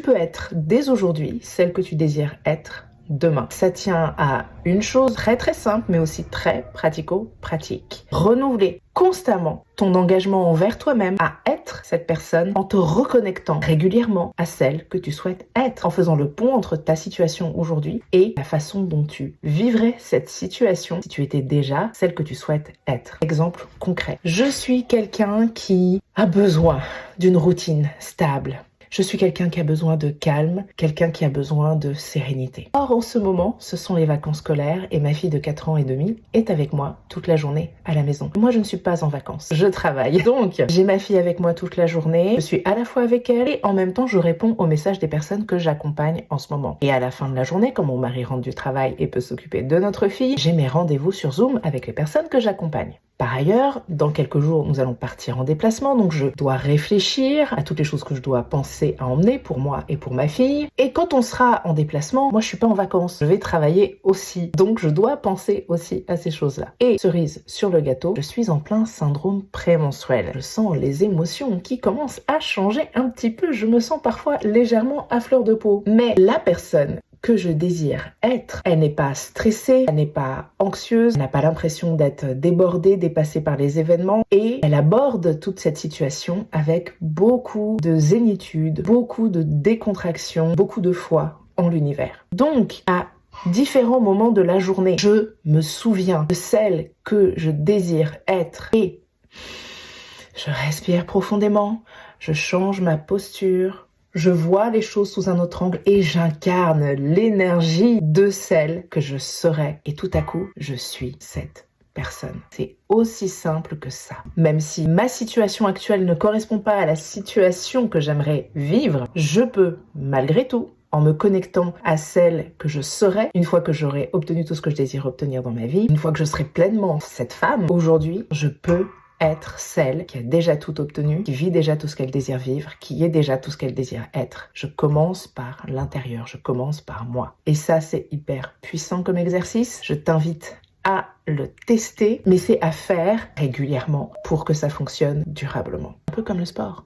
peux être dès aujourd'hui celle que tu désires être demain. Ça tient à une chose très très simple, mais aussi très pratico-pratique. Renouveler constamment ton engagement envers toi-même à être cette personne en te reconnectant régulièrement à celle que tu souhaites être, en faisant le pont entre ta situation aujourd'hui et la façon dont tu vivrais cette situation si tu étais déjà celle que tu souhaites être. Exemple concret. Je suis quelqu'un qui a besoin d'une routine stable. Je suis quelqu'un qui a besoin de calme, quelqu'un qui a besoin de sérénité. Or, en ce moment, ce sont les vacances scolaires et ma fille de 4 ans et demi est avec moi toute la journée à la maison. Moi, je ne suis pas en vacances, je travaille. Donc, j'ai ma fille avec moi toute la journée, je suis à la fois avec elle et en même temps, je réponds aux messages des personnes que j'accompagne en ce moment. Et à la fin de la journée, quand mon mari rentre du travail et peut s'occuper de notre fille, j'ai mes rendez-vous sur Zoom avec les personnes que j'accompagne. Par ailleurs, dans quelques jours, nous allons partir en déplacement, donc je dois réfléchir à toutes les choses que je dois penser à emmener pour moi et pour ma fille. Et quand on sera en déplacement, moi je suis pas en vacances, je vais travailler aussi. Donc je dois penser aussi à ces choses-là. Et cerise sur le gâteau, je suis en plein syndrome prémenstruel. Je sens les émotions qui commencent à changer un petit peu, je me sens parfois légèrement à fleur de peau. Mais la personne que je désire être, elle n'est pas stressée, elle n'est pas anxieuse, elle n'a pas l'impression d'être débordée, dépassée par les événements et elle aborde toute cette situation avec beaucoup de zénitude, beaucoup de décontraction, beaucoup de foi en l'univers. Donc, à différents moments de la journée, je me souviens de celle que je désire être et je respire profondément, je change ma posture, je vois les choses sous un autre angle et j'incarne l'énergie de celle que je serai. Et tout à coup, je suis cette personne. C'est aussi simple que ça. Même si ma situation actuelle ne correspond pas à la situation que j'aimerais vivre, je peux, malgré tout, en me connectant à celle que je serai, une fois que j'aurai obtenu tout ce que je désire obtenir dans ma vie, une fois que je serai pleinement cette femme, aujourd'hui, je peux être celle qui a déjà tout obtenu, qui vit déjà tout ce qu'elle désire vivre, qui est déjà tout ce qu'elle désire être. Je commence par l'intérieur, je commence par moi. Et ça, c'est hyper puissant comme exercice. Je t'invite à le tester, mais c'est à faire régulièrement pour que ça fonctionne durablement. Un peu comme le sport.